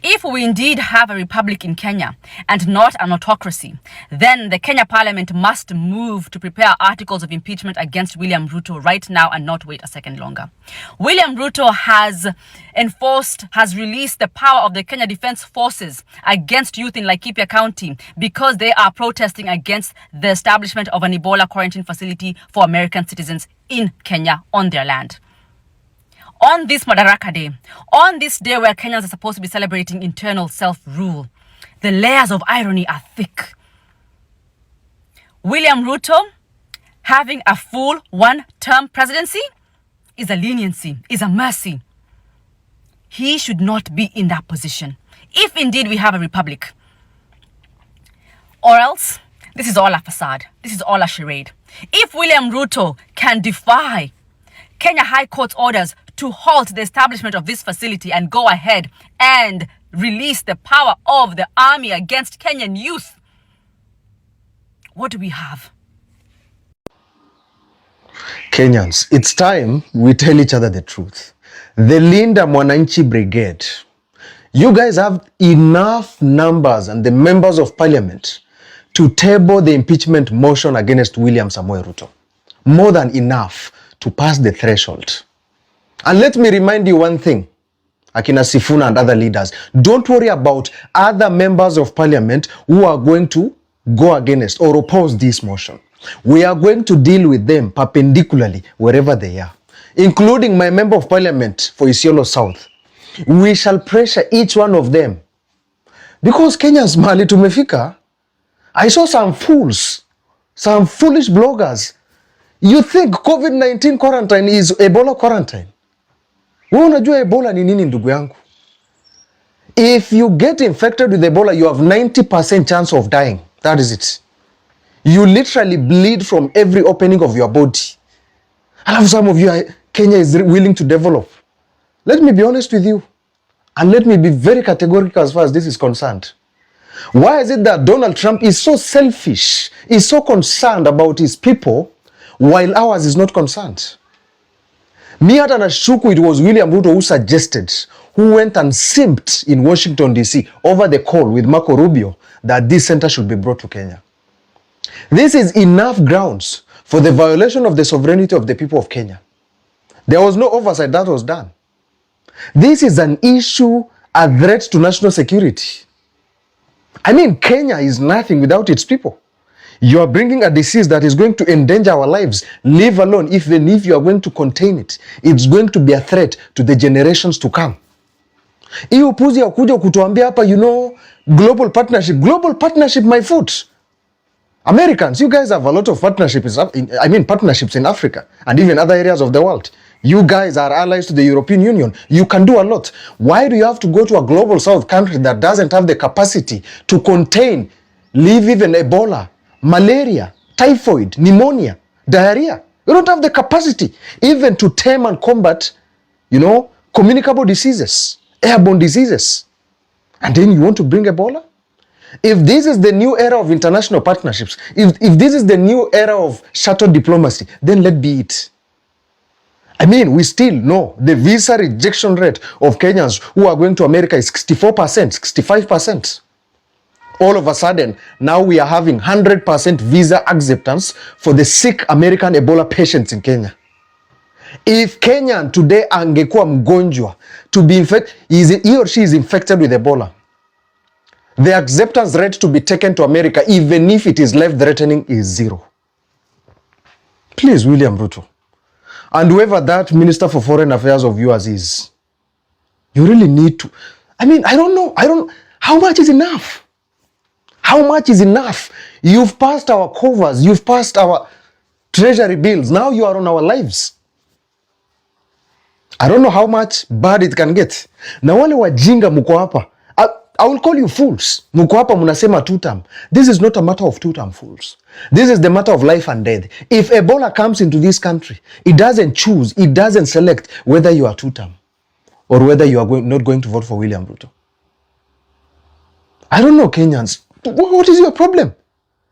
If we indeed have a republic in Kenya and not an autocracy, then the Kenya Parliament must move to prepare articles of impeachment against William Ruto right now and not wait a second longer. William Ruto has released the power of the Kenya Defense Forces against youth in Laikipia County because they are protesting against the establishment of an Ebola quarantine facility for American citizens in Kenya on their land. On this Madaraka Day, on this day where Kenyans are supposed to be celebrating internal self-rule, the layers of irony are thick. William Ruto having a full one-term presidency is a leniency, is a mercy. He should not be in that position, if indeed we have a republic. Or else, this is all a facade. This is all a charade. If William Ruto can defy Kenya High Court's orders to halt the establishment of this facility and go ahead and release the power of the army against Kenyan youth, what do we have? Kenyans, it's time we tell each other the truth. The Linda Mwananchi Brigade, you guys have enough numbers and the members of parliament to table the impeachment motion against William Samoei Ruto. More than enough to pass the threshold. And let me remind you one thing, Akina Sifuna and other leaders, don't worry about other members of parliament who are going to go against or oppose this motion. We are going to deal with them perpendicularly wherever they are, including my member of parliament for Isiolo South. We shall pressure each one of them. Because Kenya's mali tumefika, I saw some fools, some foolish bloggers. You think COVID-19 quarantine is Ebola quarantine? Wewe unajua Ebola ni nini ndugu yangu? If you get infected with Ebola, you have 90% chance of dying. That is it. You literally bleed from every opening of your body. I love some of you, Kenya is willing to develop. Let me be honest with you. And let me be very categorical as far as this is concerned. Why is it that Donald Trump is so selfish, is so concerned about his people, while ours is not concerned? Me hata nashuku it was William Ruto who suggested, who went and simped in Washington DC over the call with Marco Rubio that this center should be brought to Kenya. This is enough grounds for the violation of the sovereignty of the people of Kenya. There was no oversight that was done. This is an issue, a threat to national security. I mean, Kenya is nothing without its people. You are bringing a disease that is going to endanger our lives, leave alone, even if you are going to contain it. It's going to be a threat to the generations to come. Hii upuzi ya kuja kutuambia hapa, global partnership, my foot. Americans, you guys have a lot of partnerships in Africa and even other areas of the world. You guys are allies to the European Union. You can do a lot. Why do you have to go to a global south country that doesn't have the capacity to contain, leave even Ebola, malaria, typhoid, pneumonia, diarrhea? You don't have the capacity even to tame and combat, communicable diseases, airborne diseases. And then you want to bring Ebola? If this is the new era of international partnerships, if this is the new era of shuttle diplomacy, then let be it. I mean, we still know the visa rejection rate of Kenyans who are going to America is 64%, 65%. All of a sudden, now we are having 100% visa acceptance for the sick American Ebola patients in Kenya. If Kenyan today angekuwa mgonjwa to be infected, he or she is infected with Ebola, the acceptance rate to be taken to America, even if it is life-threatening, is zero. Please, William Ruto, and whoever that Minister for Foreign Affairs of yours is, you really need to, I don't know, how much is enough? How much is enough? You've passed our covers, you've passed our treasury bills, now you are on our lives. I don't know how much bad it can get. Na wale wajinga mko hapa, I will call you fools. Mko hapa munasema two-term. This is not a matter of two-term, fools. This is the matter of life and death. If Ebola comes into this country, it doesn't choose, it doesn't select whether you are two-term or whether you are not going to vote for William Ruto. I don't know, Kenyans. What is your problem?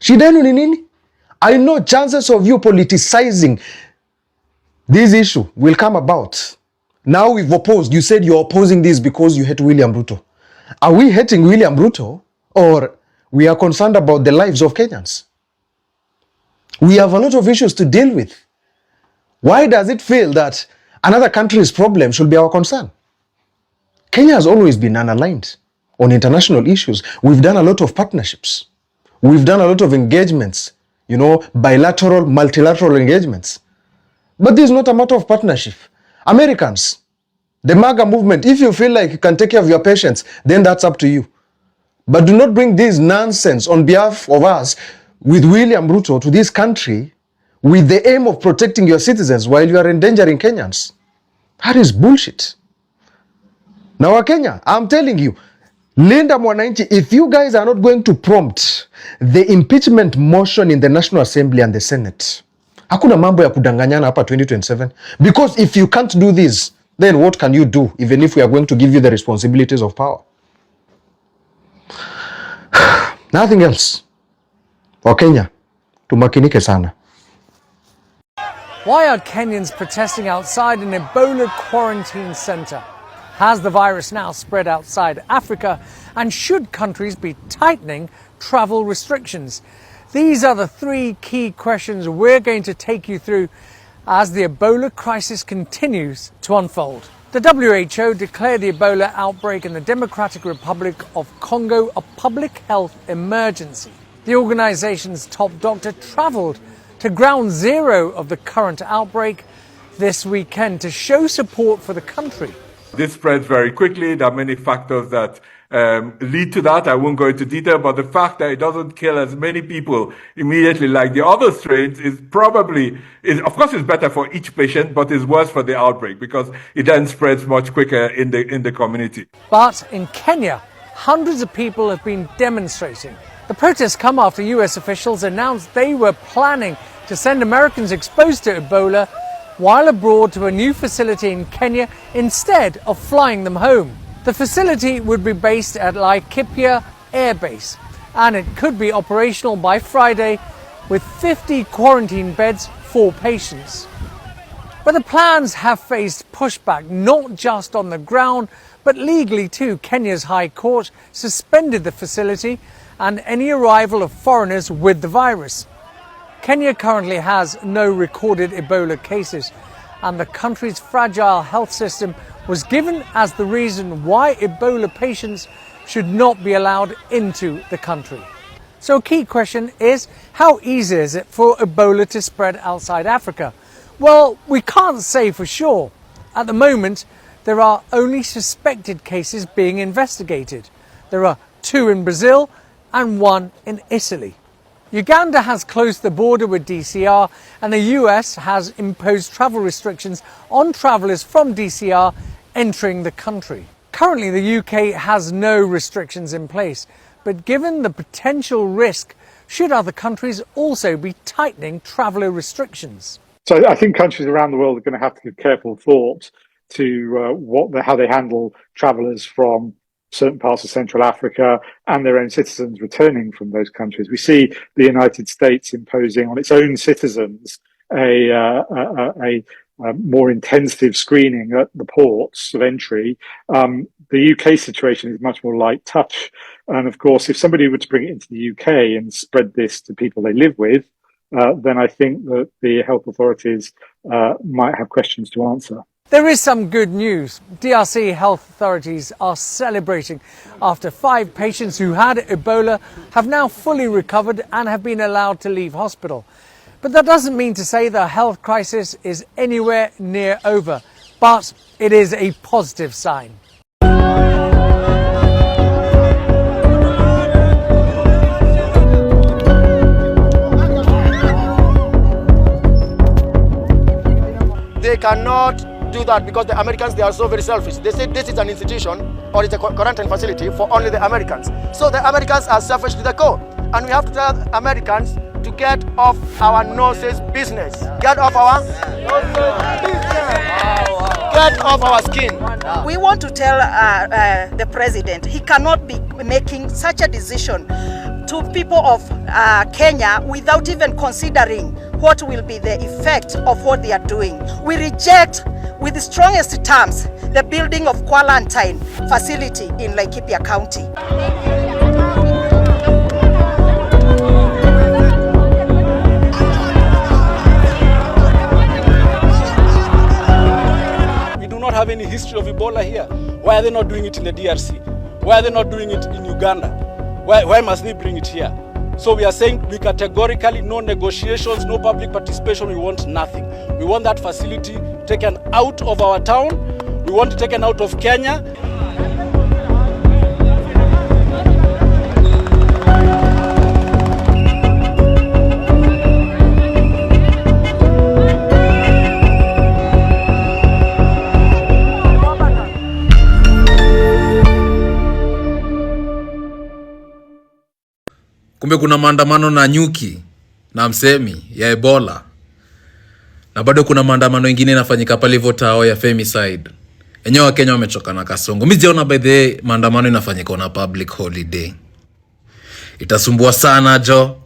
Shida yenu ni nini? I know chances of you politicizing this issue will come about. Now we've opposed. You said you're opposing this because you hate William Ruto. Are we hating William Ruto, or we are concerned about the lives of Kenyans? We have a lot of issues to deal with. Why does it feel that another country's problem should be our concern? Kenya has always been unaligned on international issues. We've done a lot of partnerships. We've done a lot of engagements, bilateral, multilateral engagements. But this is not a matter of partnership. Americans, the MAGA movement, if you feel like you can take care of your patients, then that's up to you. But do not bring this nonsense on behalf of us with William Ruto to this country with the aim of protecting your citizens while you are endangering Kenyans. That is bullshit. Now, Kenya, I'm telling you, Linda Mwananchi, if you guys are not going to prompt the impeachment motion in the National Assembly and the Senate, hakuna mambo ya kudanganyana hapa 2027. Because if you can't do this, then what can you do, even if we are going to give you the responsibilities of power? Nothing else. Kenya, tumakinike sana. Why are Kenyans protesting outside an Ebola quarantine centre? Has the virus now spread outside Africa? And should countries be tightening travel restrictions? These are the three key questions we're going to take you through as the Ebola crisis continues to unfold. The WHO declared the Ebola outbreak in the Democratic Republic of Congo a public health emergency. The organisation's top doctor travelled to ground zero of the current outbreak this weekend to show support for the country. This spreads very quickly. There are many factors that lead to that. I won't go into detail, but the fact that it doesn't kill as many people immediately like the other strains is of course, it's better for each patient, but is worse for the outbreak because it then spreads much quicker in the community. But in Kenya, hundreds of people have been demonstrating. The protests come after US officials announced they were planning to send Americans exposed to Ebola while abroad to a new facility in Kenya instead of flying them home. The facility would be based at Laikipia Air Base, and it could be operational by Friday with 50 quarantine beds for patients. But the plans have faced pushback, not just on the ground, but legally too. Kenya's High Court suspended the facility and any arrival of foreigners with the virus. Kenya currently has no recorded Ebola cases, and the country's fragile health system was given as the reason why Ebola patients should not be allowed into the country. So a key question is, how easy is it for Ebola to spread outside Africa? Well, we can't say for sure. At the moment, there are only suspected cases being investigated. There are 2 in Brazil and 1 in Italy. Uganda has closed the border with DCR, and the US has imposed travel restrictions on travellers from DCR entering the country. Currently, the UK has no restrictions in place, but given the potential risk, should other countries also be tightening traveller restrictions? So I think countries around the world are going to have to give careful thought to how they handle travellers from certain parts of Central Africa and their own citizens returning from those countries. We see the United States imposing on its own citizens a more intensive screening at the ports of entry. The UK situation is much more light touch. And of course, if somebody were to bring it into the UK and spread this to people they live with, then I think that the health authorities might have questions to answer. There is some good news. DRC health authorities are celebrating after 5 patients who had Ebola have now fully recovered and have been allowed to leave hospital. But that doesn't mean to say the health crisis is anywhere near over, but it is a positive sign. They cannot do that because the Americans, they are so very selfish. They say this is an institution or it's a quarantine facility for only the Americans. So the Americans are selfish to the core. And we have to tell Americans to get off our noses business. Get off our get off our skin. We want to tell the president he cannot be making such a decision to people of Kenya without even considering what will be the effect of what they are doing. We reject with the strongest terms the building of quarantine facility in Laikipia County. We do not have any history of Ebola here. Why are they not doing it in the DRC? Why are they not doing it in Uganda? Why must they bring it here? So we are saying we categorically, no negotiations, no public participation, we want nothing. We want that facility taken out of our town. We want it taken out of Kenya. Kumbe kuna maandamano na nyuki na msemi ya Ebola. Na bado kuna maandamano mengine yanafanyika pale hivyo tao ya femicide. Enyewe Kenya wamechoka na kasongo. Mimi sijaona by the way maandamano yanafanyika na public holiday. Itasumbua sana jo.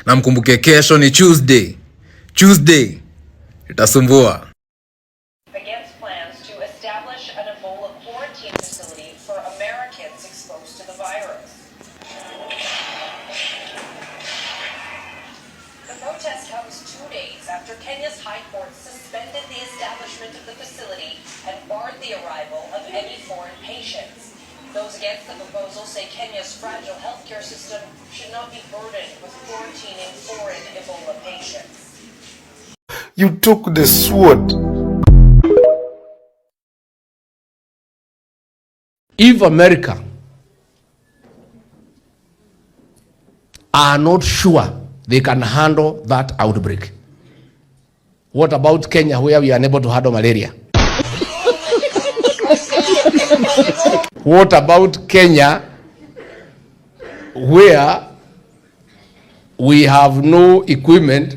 Na mkumbuke kesho ni Tuesday. Tuesday. Itasumbua. Against plans to establish an Ebola quarantine facility for Americans exposed to the virus. The protest comes 2 days after Kenya's High Court suspended the establishment of the facility and barred the arrival of any foreign patients. Those against the proposal say Kenya's fragile healthcare system should not be burdened with quarantining foreign Ebola patients. You took the sword. If America are not sure they can handle that outbreak, what about Kenya, where we are unable to handle malaria? What about Kenya, where we have no equipment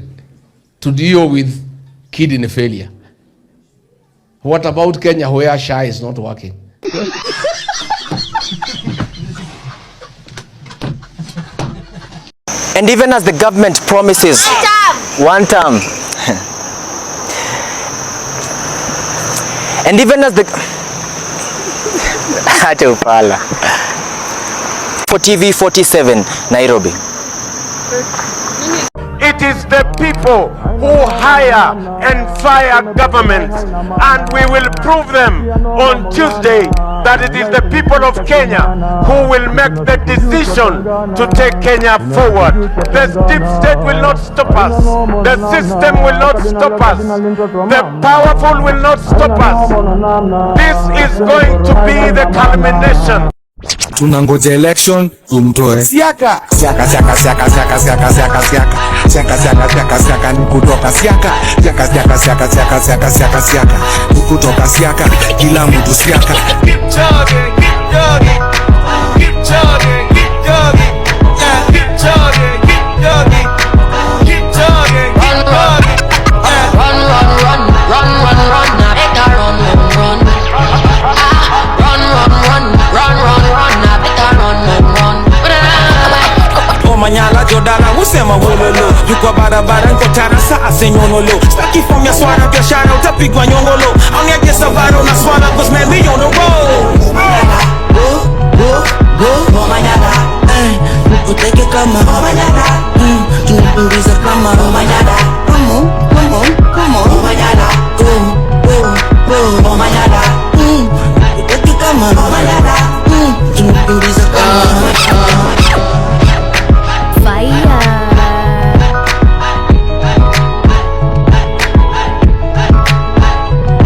to deal with kidney failure? What about Kenya, where SHA is not working? And even as the government promises one term, and even as the for TV 47 Nairobi. It is the people who hire and fire governments, and we will prove them on Tuesday that it is the people of Kenya who will make the decision to take Kenya forward. The deep state will not stop us. The system will not stop us. The powerful will not stop us. This is going to be the culmination. Tunangoja election tumtoe siaka siaka siaka siaka siaka siaka siaka siaka siaka siaka siaka siaka ni kutoka siaka siaka siaka siaka siaka siaka siaka siaka ni kutoka siaka kila mtu siaka. Keep jogging, keep jogging, keep jogging, keep jogging, keep jogging, keep jogging, keep jogging, keep jogging. Run, run, run, run, run, run, now better run, run, run. Run, run, run, run, run, run, now better run, run. Oh manyala jodana usema wololo yuko barabara nko tarasa asenyonolo staki from ya swara biashara utapigwa nyongolo au niaje savaro na swala cause man we on the road.